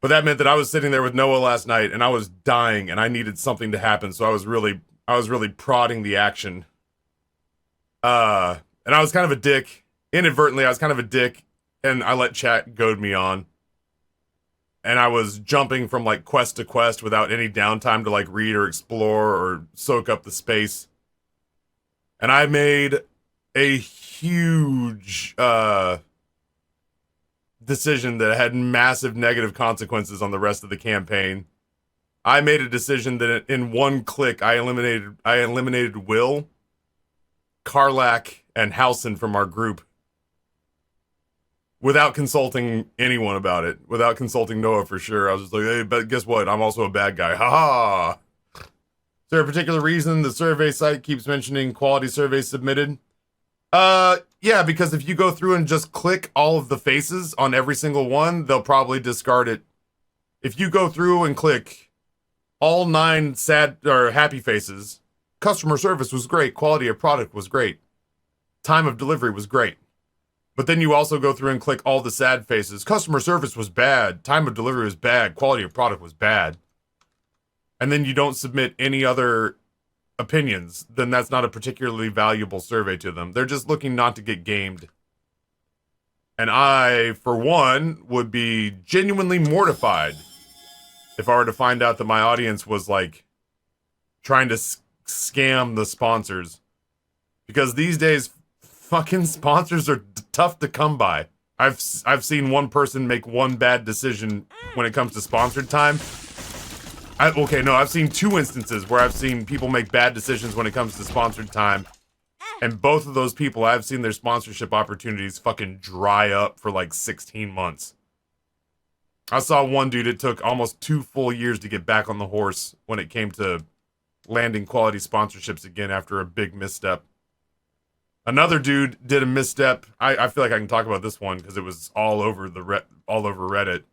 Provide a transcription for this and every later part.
But that meant that I was sitting there with Noah last night and I was dying and I needed something to happen. So I was really prodding the action. And I was kind of a dick. Inadvertently, I was kind of a dick and I let chat goad me on. And I was jumping from like quest to quest without any downtime to like read or explore or soak up the space. And I made a huge decision that had massive negative consequences on the rest of the campaign. I made a decision that in one click I eliminated Will, Karlak, and Halson from our group without consulting anyone about it, without consulting Noah for sure. I was just like, hey, but guess what? I'm also a bad guy. Ha ha! Is there a particular reason the survey site keeps mentioning quality surveys submitted? Yeah, because if you go through and just click all of the faces on every single one, they'll probably discard it. If you go through and click all 9 sad or happy faces, customer service was great, quality of product was great, time of delivery was great. But then you also go through and click all the sad faces, customer service was bad, time of delivery was bad, quality of product was bad. And then you don't submit any other opinions, then that's not a particularly valuable survey to them. They're just looking not to get gamed. And I, for one, would be genuinely mortified if I were to find out that my audience was like trying to scam the sponsors. Because these days, fucking sponsors are tough to come by. I've seen one person make one bad decision when it comes to sponsored time. I've seen 2 instances where I've seen people make bad decisions when it comes to sponsored time. And both of those people, I've seen their sponsorship opportunities fucking dry up for like 16 months. I saw one dude, it took almost 2 full years to get back on the horse when it came to landing quality sponsorships again after a big misstep. Another dude did a misstep. I feel like I can talk about this one because it was all over Reddit.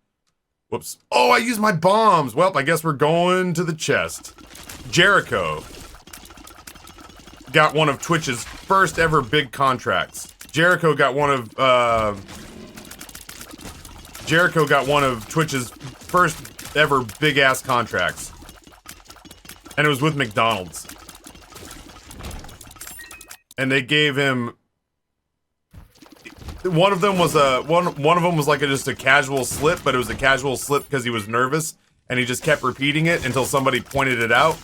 Whoops. Oh, I used my bombs. Well, I guess we're going to the chest. Jericho got one of Twitch's first ever big contracts. Jericho got one of Twitch's first ever big ass contracts. And it was with McDonald's. And they gave him one of them was like just a casual slip, but it was a casual slip because he was nervous and he just kept repeating it until somebody pointed it out.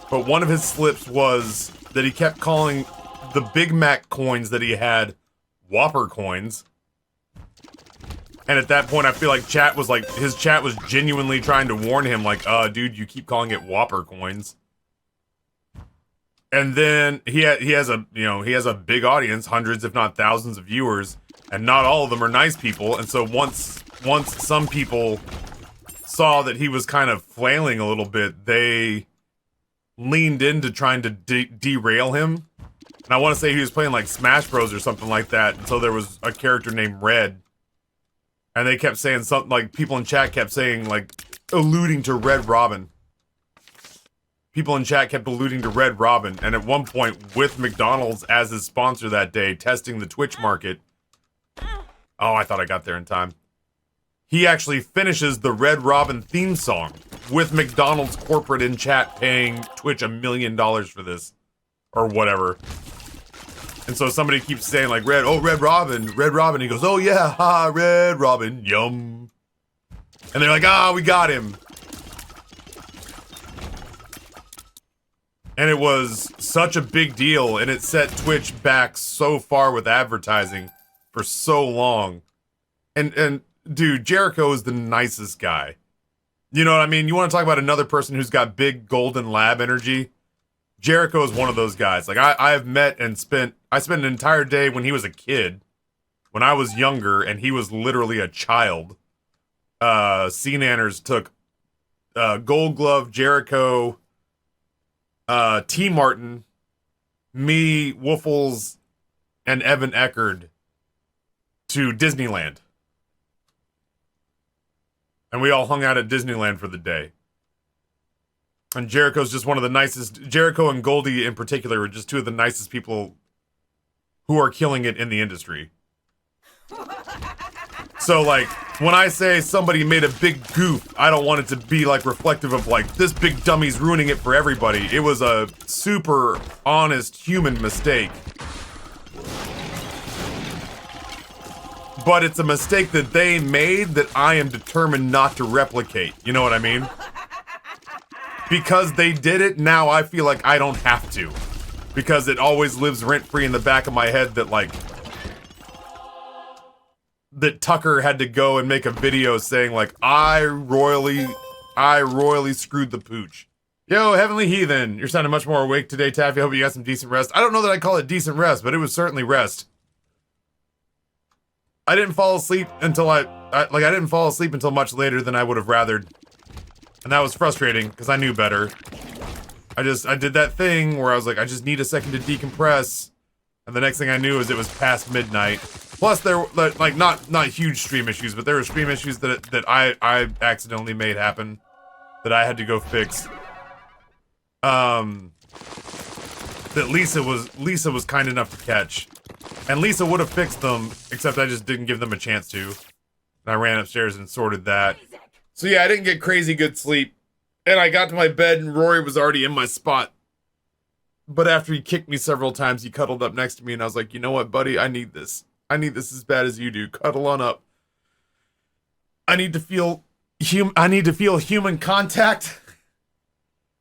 But one of his slips was that he kept calling the Big Mac coins that he had Whopper coins. And at that point, I feel like his chat was genuinely trying to warn him, like, dude, you keep calling it Whopper coins. And then he has a big audience, hundreds if not thousands of viewers, and not all of them are nice people. And so once some people saw that he was kind of flailing a little bit, they leaned into trying to derail him. And I want to say he was playing like Smash Bros or something like that. And so there was a character named Red, and they kept saying something like, people in chat kept saying like alluding to Red Robin. People in chat kept alluding to Red Robin, and at one point, with McDonald's as his sponsor that day, testing the Twitch market. Oh, I thought I got there in time. He actually finishes the Red Robin theme song with McDonald's corporate in chat paying Twitch $1 million for this, or whatever. And so somebody keeps saying like, Red Robin. He goes, oh yeah, ha, Red Robin, yum. And they're like, we got him. And it was such a big deal, and it set Twitch back so far with advertising for so long. And dude, Jericho is the nicest guy. You know what I mean? You want to talk about another person who's got big golden lab energy? Jericho is one of those guys. Like, I have met and spent an entire day when he was a kid, when I was younger, and he was literally a child. C-Nanners took Gold Glove, Jericho, T. Martin, me, Woofles, and Evan Eckerd to Disneyland. And we all hung out at Disneyland for the day. And Jericho's just one of the nicest. Jericho and Goldie in particular are just 2 of the nicest people who are killing it in the industry. So, like, When I say somebody made a big goof, I don't want it to be like reflective of like, this big dummy's ruining it for everybody. It was a super honest human mistake. But it's a mistake that they made that I am determined not to replicate. You know what I mean? Because they did it, now I feel like I don't have to. Because it always lives rent-free in the back of my head that like, that Tucker had to go and make a video saying like, I royally screwed the pooch. Yo, Heavenly Heathen, you're sounding much more awake today, Taffy. I hope you got some decent rest. I don't know that I call it decent rest, but it was certainly rest. I didn't fall asleep until I didn't fall asleep until much later than I would have rathered. And that was frustrating, because I knew better. I did that thing where I was like, I just need a second to decompress. And the next thing I knew is it was past midnight. Plus there were, like, not huge stream issues, but there were stream issues that I accidentally made happen. That I had to go fix. That Lisa was kind enough to catch. And Lisa would have fixed them, except I just didn't give them a chance to. And I ran upstairs and sorted that. So yeah, I didn't get crazy good sleep. And I got to my bed and Rory was already in my spot. But after he kicked me several times, he cuddled up next to me and I was like, you know what, buddy? I need this. I need this as bad as you do. Cuddle on up. I need to feel human contact.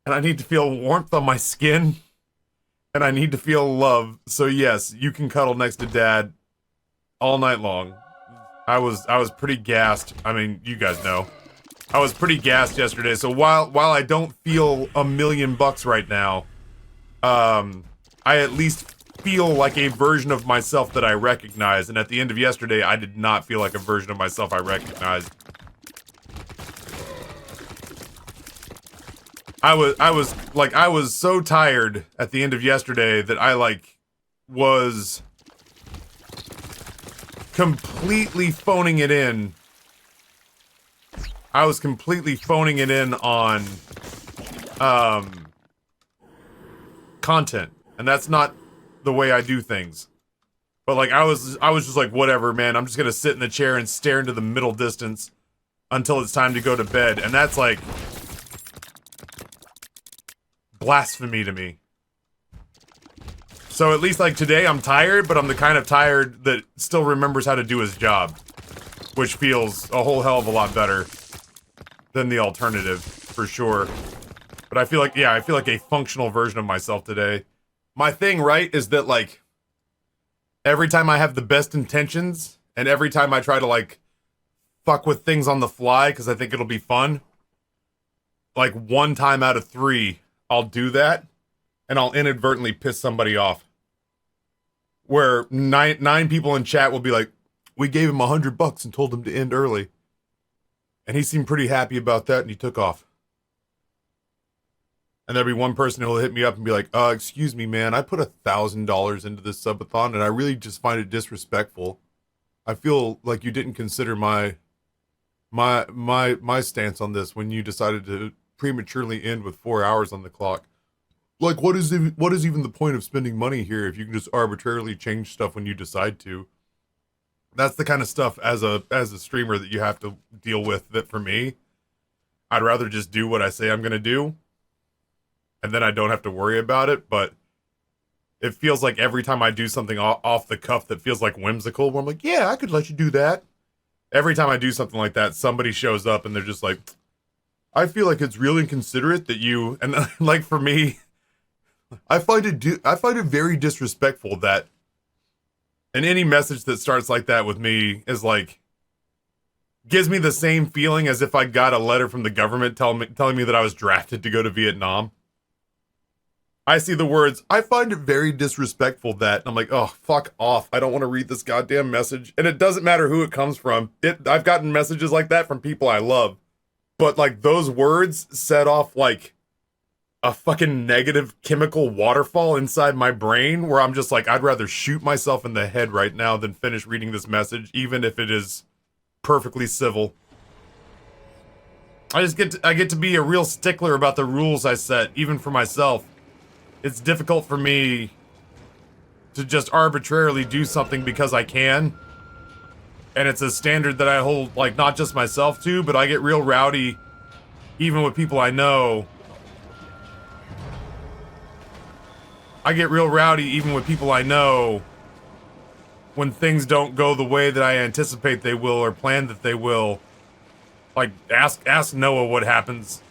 And I need to feel warmth on my skin. And I need to feel love. So yes, you can cuddle next to Dad all night long. I was pretty gassed. I mean, you guys know. I was pretty gassed yesterday. So while I don't feel $1,000,000 right now, I at least feel like a version of myself that I recognize. And at the end of yesterday, I did not feel like a version of myself I recognized. I was so tired at the end of yesterday that I was completely phoning it in. I was completely phoning it in on content, and that's not the way I do things. But like I was just like, whatever, man. I'm just gonna sit in the chair and stare into the middle distance until it's time to go to bed, and that's like blasphemy to me. So at least like today I'm tired, but I'm the kind of tired that still remembers how to do his job, which feels a whole hell of a lot better than the alternative, for sure. But I feel like, yeah, I feel like a functional version of myself today. My thing, right, is that like every time I have the best intentions and every time I try to like fuck with things on the fly because I think it'll be fun, like 1 time out of 3 I'll do that, and I'll inadvertently piss somebody off. Where nine people in chat will be like, we gave him $100 and told him to end early. And he seemed pretty happy about that, and he took off. And there'll be one person who will hit me up and be like, excuse me, man, I put $1,000 into this subathon, and I really just find it disrespectful. I feel like you didn't consider my stance on this when you decided to prematurely end with 4 hours on the clock. Like, what is even the point of spending money here if you can just arbitrarily change stuff when you decide to? That's the kind of stuff as a streamer that you have to deal with. That for me, I'd rather just do what I say I'm gonna do, and then I don't have to worry about it. But it feels like every time I do something off the cuff that feels like whimsical, where I'm like, yeah, I could let you do that. Every time I do something like that, somebody shows up and they're just like, I feel like it's real inconsiderate that you, and like for me, I find it very disrespectful that, and any message that starts like that with me is like, gives me the same feeling as if I got a letter from the government telling me that I was drafted to go to Vietnam. I see the words, I find it very disrespectful that, and I'm like, oh, fuck off. I don't want to read this goddamn message. And it doesn't matter who it comes from. I've gotten messages like that from people I love. But, like, those words set off, like, a fucking negative chemical waterfall inside my brain where I'm just like, I'd rather shoot myself in the head right now than finish reading this message, even if it is perfectly civil. I get to be a real stickler about the rules I set, even for myself. It's difficult for me to just arbitrarily do something because I can. And it's a standard that I hold, like, not just myself to, but I get real rowdy even with people I know. I get real rowdy even with people I know when things don't go the way that I anticipate they will or plan that they will. Like, ask Noah what happens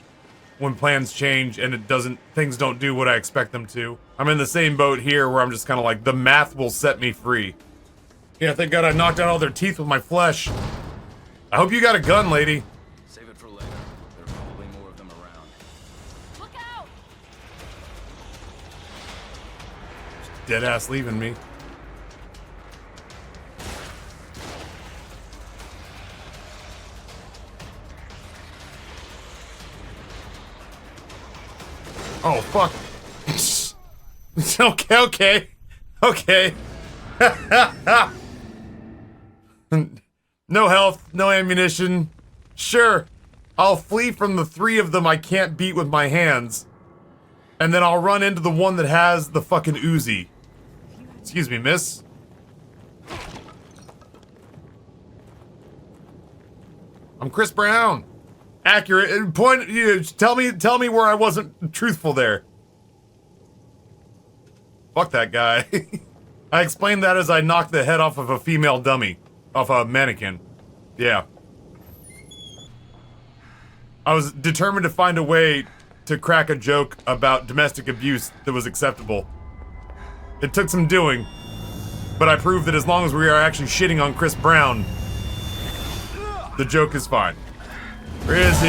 when plans change and things don't do what I expect them to. I'm in the same boat here where I'm just kind of like, the math will set me free. Yeah, thank God I knocked out all their teeth with my flesh. I hope you got a gun, lady. Save it for later. There are probably more of them around. Look out! Dead ass leaving me. Oh, fuck. Okay. No health, no ammunition. Sure, I'll flee from the 3 of them I can't beat with my hands. And then I'll run into the one that has the fucking Uzi. Excuse me, miss. I'm Chris Brown. Accurate. Point. Tell me where I wasn't truthful there. Fuck that guy. I explained that as I knocked the head off of a female dummy. Off a mannequin. Yeah. I was determined to find a way to crack a joke about domestic abuse that was acceptable. It took some doing, but I proved that as long as we are actually shitting on Chris Brown, the joke is fine. Where is he?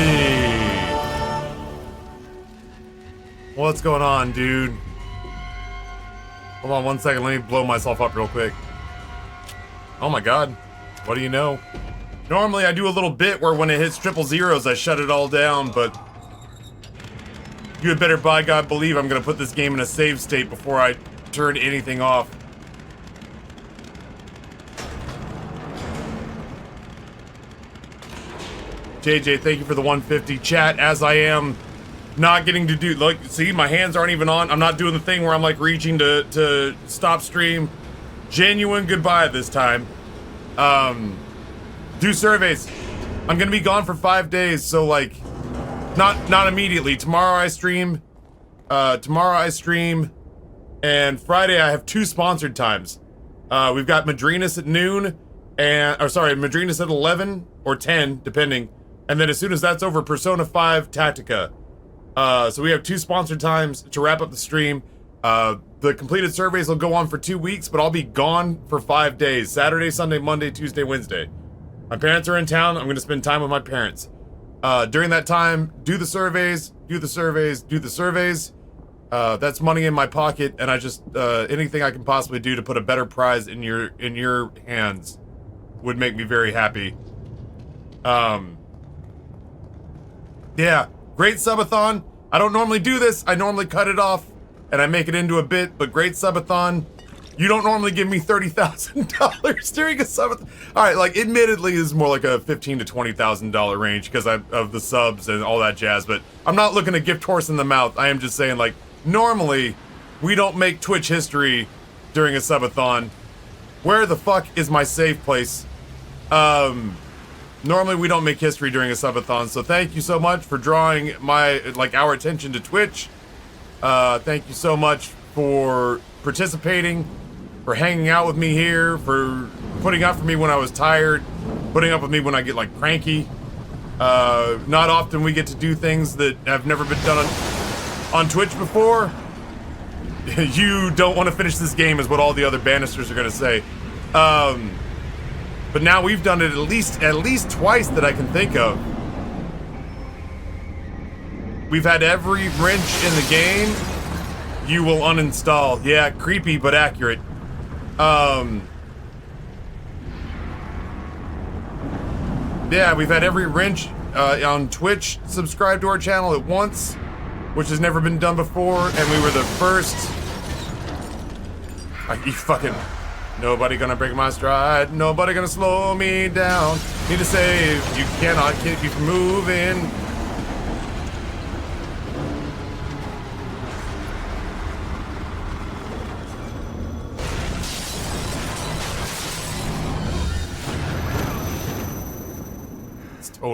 What's going on, dude? Hold on 1 second, let me blow myself up real quick. Oh my god. What do you know? Normally I do a little bit where when it hits 000s I shut it all down, but you had better by God believe I'm gonna put this game in a save state before I turn anything off. JJ, thank you for the 150. Chat, as I am not getting to do, look, see, my hands aren't even on. I'm not doing the thing where I'm like reaching to stop stream. Genuine goodbye this time. Do surveys. I'm gonna be gone for 5 days, so like, not immediately. Tomorrow I stream, and Friday I have 2 sponsored times. We've got Madrinas at noon, Madrinas at 11 or 10, depending. And then as soon as that's over, Persona 5 Tactica. So we have 2 sponsored times to wrap up the stream. The completed surveys will go on for 2 weeks, but I'll be gone for 5 days. Saturday, Sunday, Monday, Tuesday, Wednesday. My parents are in town. I'm going to spend time with my parents. During that time, do the surveys. That's money in my pocket, and I just, anything I can possibly do to put a better prize in your hands would make me very happy. Yeah, great subathon. I don't normally do this. I normally cut it off and I make it into a bit, but great subathon. You don't normally give me $30,000 during a subathon. All right, like admittedly is more like a $15,000 to $20,000 range because of the subs and all that jazz, but I'm not looking to gift horse in the mouth. I am just saying, like, normally we don't make Twitch history during a subathon. Where the fuck is my safe place? Normally we don't make history during a subathon, so thank you so much for drawing our attention to Twitch. Thank you so much for participating, for hanging out with me here, for putting up for me when I was tired, putting up with me when I get like cranky. Not often we get to do things that have never been done on Twitch before. You don't want to finish this game is what all the other Bannisters are gonna say. But now we've done it at least twice that I can think of. We've had every wrench in the game. You will uninstall. Yeah, creepy but accurate. Yeah, we've had every wrench on Twitch subscribe to our channel at once, which has never been done before, and we were the first. You fucking. Nobody gonna break my stride. Nobody gonna slow me down. Need to save. You cannot keep me from moving.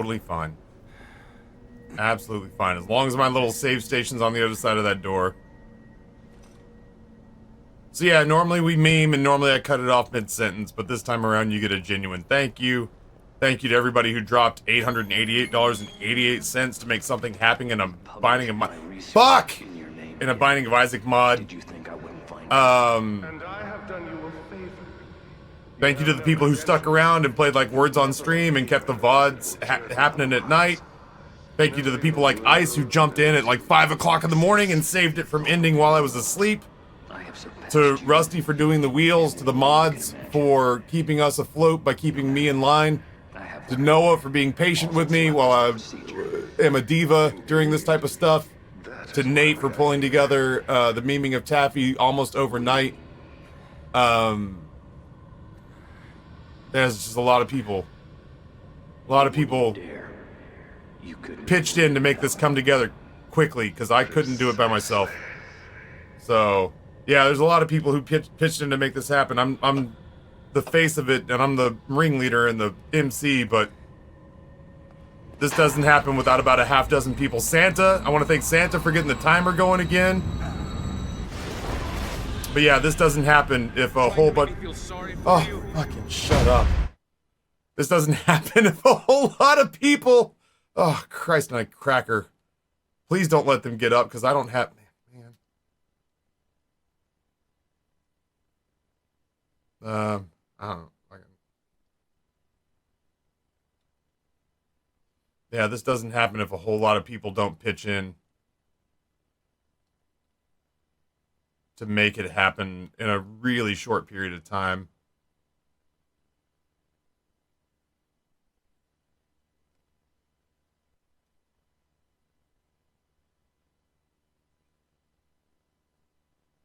totally fine. Absolutely fine. As long as my little save station's on the other side of that door. So yeah, normally we meme and normally I cut it off mid-sentence, but this time around you get a genuine thank you. Thank you to everybody who dropped $888.88 to make something happen in a Binding of Fuck! In a Binding of Isaac mod. Did you think I wouldn't find And I have done you a favor. Thank you to the people who stuck around and played like words on stream and kept the VODs happening at night. Thank you to the people like Ice who jumped in at like 5 o'clock in the morning and saved it from ending while I was asleep. I have surpassed To you. Rusty for doing the wheels, to the mods for keeping us afloat by keeping me in line, I have to Noah for being patient with me while I am a diva during this type of stuff, to Nate for pulling together the memeing of Taffy almost overnight. There's just a lot of people. A lot of people dare. You couldn't. pitched in to make this come together quickly because I couldn't do it by myself. So yeah, there's a lot of people who pitched in to make this happen. I'm the face of it and I'm the ringleader and the MC, but this doesn't happen without about a half dozen people. Santa, I want to thank Santa for getting the timer going again. But yeah, this doesn't happen if a whole bunch. Oh, fucking shut up. This doesn't happen if a whole lot of people. Oh, Christ, my cracker. Please don't let them get up because I don't have. Man. I don't know. Yeah, this doesn't happen if a whole lot of people don't pitch in to make it happen in a really short period of time.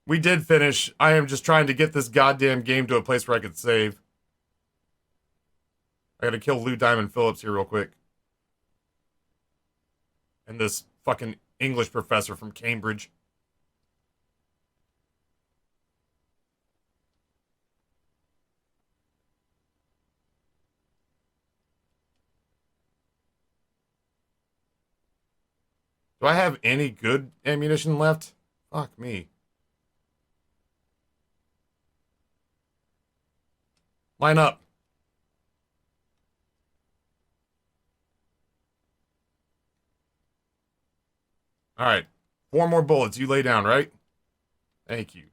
We did finish. I am just trying to get this goddamn game to a place where I could save. I gotta kill Lou Diamond Phillips here real quick. And this fucking English professor from Cambridge. Do I have any good ammunition left? Fuck me. Line up. All right. 4 more bullets. You lay down, right? Thank you.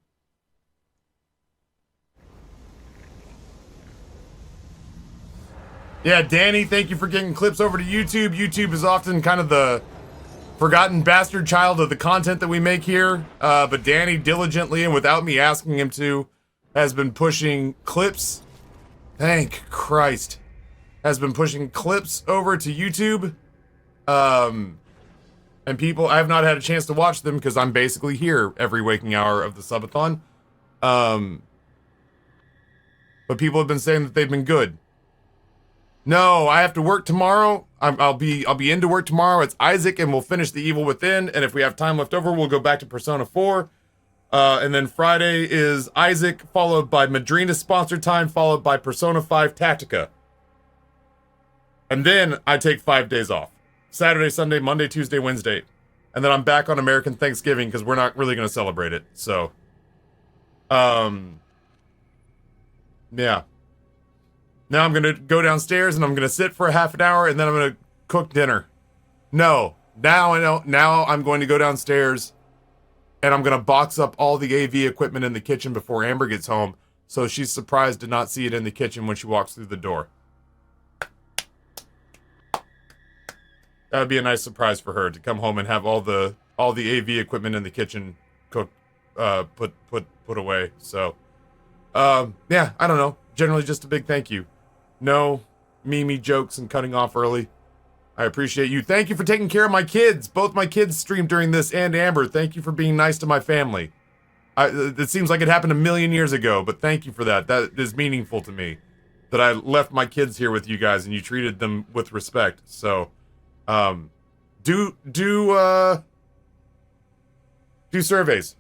Yeah, Danny, thank you for getting clips over to YouTube. YouTube is often kind of the forgotten bastard child of the content that we make here. But Danny diligently and without me asking him to has been pushing clips. Thank Christ. Has been pushing clips over to YouTube. And people, I have not had a chance to watch them because I'm basically here every waking hour of the subathon. But people have been saying that they've been good. No, I have to work tomorrow. I'll be into work tomorrow. It's Isaac, and we'll finish The Evil Within. And if we have time left over, we'll go back to Persona 4. And then Friday is Isaac, followed by Madrina sponsored time, followed by Persona 5 Tactica. And then I take 5 days off. Saturday, Sunday, Monday, Tuesday, Wednesday. And then I'm back on American Thanksgiving because we're not really going to celebrate it. So, yeah. Now I'm going to go downstairs and I'm going to sit for a half an hour and then I'm going to cook dinner. No. Now I know. Now I'm going to go downstairs and I'm going to box up all the AV equipment in the kitchen before Amber gets home so she's surprised to not see it in the kitchen when she walks through the door. That would be a nice surprise for her to come home and have all the AV equipment in the kitchen cooked, put away. So, yeah, I don't know. Generally, just a big thank you. No Mimi jokes and cutting off early. I appreciate you. Thank you for taking care of my kids. Both my kids streamed during this, and Amber. Thank you for being nice to my family. It seems like it happened a million years ago, but thank you for that. That is meaningful to me. That I left my kids here with you guys and you treated them with respect. So. Do surveys.